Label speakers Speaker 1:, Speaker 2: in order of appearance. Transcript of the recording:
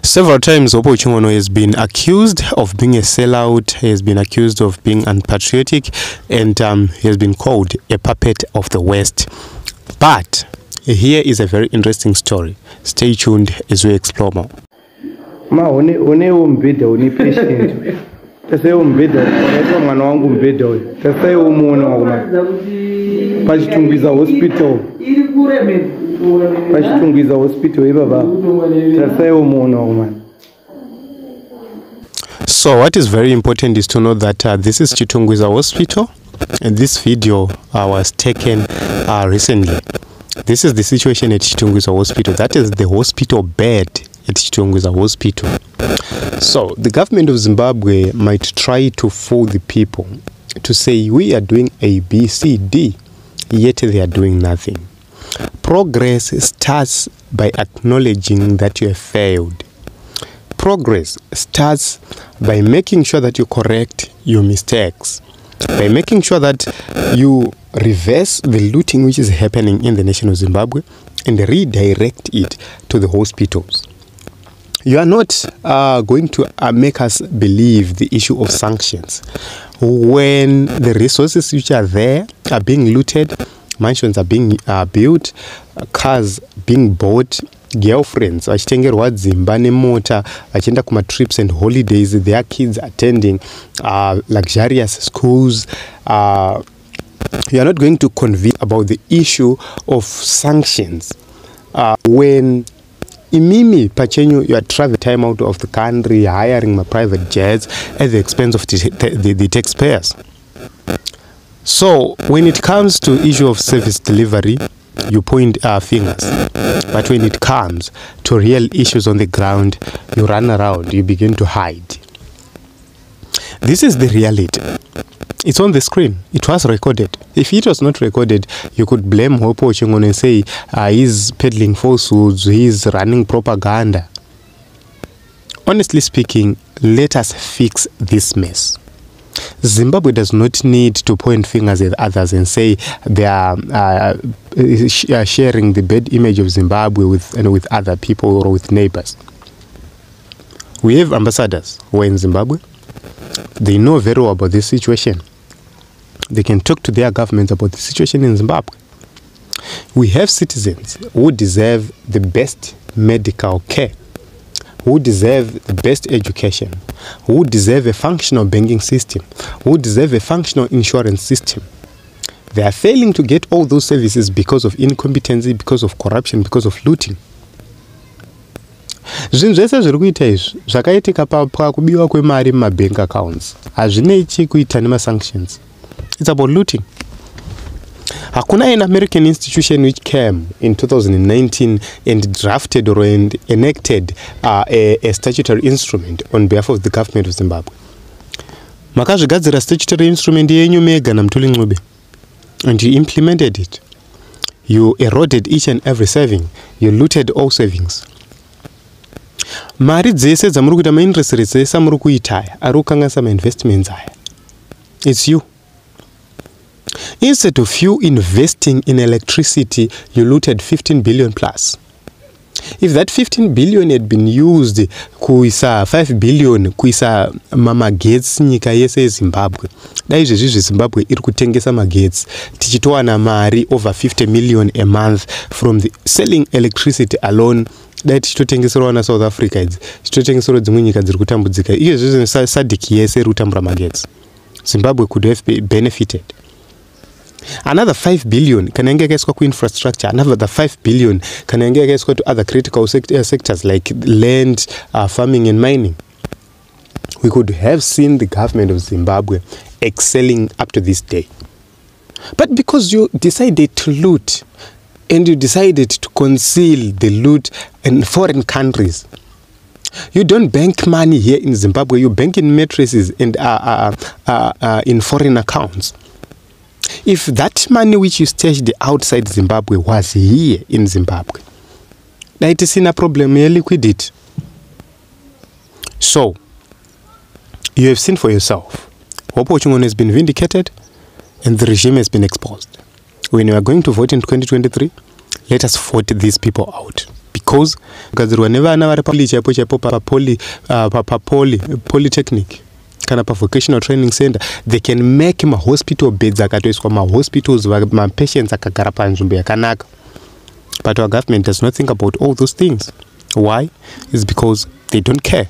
Speaker 1: Several times Opo Uchingono has been accused of being a sellout, he has been accused of being unpatriotic, and he has been called a puppet of the West. But here is a very interesting story. Stay tuned as we explore more.
Speaker 2: Ma one umbhedha une patient. Tase umbhedha unaitwa mwana wangu umbhedha huyo. Tase umuona wakuma. paChitungwiza hospital. Iri kure mimi. paChitungwiza hospital baba. Tase umuona wakuma.
Speaker 1: So what is very important is to know that this is Chitungwiza Hospital, and this video was taken recently. This is the situation at Chitungwiza Hospital. That is the hospital bed at Chitungwiza Hospital. So the government of Zimbabwe might try to fool the people to say we are doing A, B, C, D, yet they are doing nothing. Progress starts by acknowledging that you have failed. Progress starts by making sure that you correct your mistakes, by making sure that you reverse the looting which is happening in the nation of Zimbabwe and redirect it to the hospitals. You are not going to make us believe the issue of sanctions when the resources which are there are being looted, mansions are being built, cars being bought, girlfriends vachitengerwa dzimba nemota vachienda kuma trips and holidays, their kids attending luxurious schools. You are not going to convince about the issue of sanctions when Imimi Pachenyu, you are traveling time out of the country, hiring my private jets at the expense of the taxpayers. So when it comes to issue of service delivery, you point fingers. But when it comes to real issues on the ground, you run around, you begin to hide. This is the reality. It's on the screen. It was recorded. If it was not recorded, you could blame Opo Uchingono and say he's peddling falsehoods, he's running propaganda. Honestly speaking, let us fix this mess. Zimbabwe does not need to point fingers at others and say they are sharing the bad image of Zimbabwe with other people or with neighbors. We have ambassadors who are in Zimbabwe. They know very well about this situation. They can talk to their governments about the situation in Zimbabwe. We have citizens who deserve the best medical care, who deserve the best education, who deserve a functional banking system, who deserve a functional insurance system. They are failing to get all those services because of incompetency, because of corruption, because of looting. Zvinhu zvese zviri kuita izvi zvakaitika pakubiwa kwemari mumabank accounts hazvinei chekuita nemasanctions. It's about looting. Hakuna an American institution which came in 2019 and drafted or enacted a statutory instrument on behalf of the government of Zimbabwe. Makazvigadzira statutory instrument yenyu mega naMutuli Ncube, and you implemented it. You eroded each and every saving. You looted all savings. Mari dzese dzamuri kuita ma-interest rates dzese amuri kuita aya ari kukanganisa ma-investments aya. It's you. Instead of you investing in electricity, you looted 15 billion plus. If that 15 billion had been used kuisa 5 billion kuisa mamagetsi nyika yese yeZimbabwe, dai izvezvi Zimbabwe iri kutengesa magetsi tichitowana mari over 50 million a month from the selling electricity alone. Dai tichitotengeserwa na South Africa idzi, tichitotengeserwa dzimwe nyika dziri kutambudzika. Iyo zvizvo SADC yese iri kutambura magetsi. Zimbabwe could have benefited. Another 5 billion can engagezwa ku infrastructure. Another 5 billion can engagezwa to other critical sectors like land, farming and mining. We could have seen the government of Zimbabwe excelling up to this day. But because you decided to loot and you decided to conceal the loot in foreign countries, you don't bank money here in Zimbabwe. You bank in mattresses and in foreign accounts. If that money which you stashed outside Zimbabwe was here in Zimbabwe, it is in a problem of liquidity. So, you have seen for yourself. Opo Uchingono has been vindicated and the regime has been exposed. When you are going to vote in 2023, let us vote these people out. because gadzirwa nevana vari chaipo polytechnic kana vocational training center, they can make hospital beds akatoiswa hospitals patients akagara panzvimbo yakanaka. But our government does not think about all those things. Why? It's because they don't care.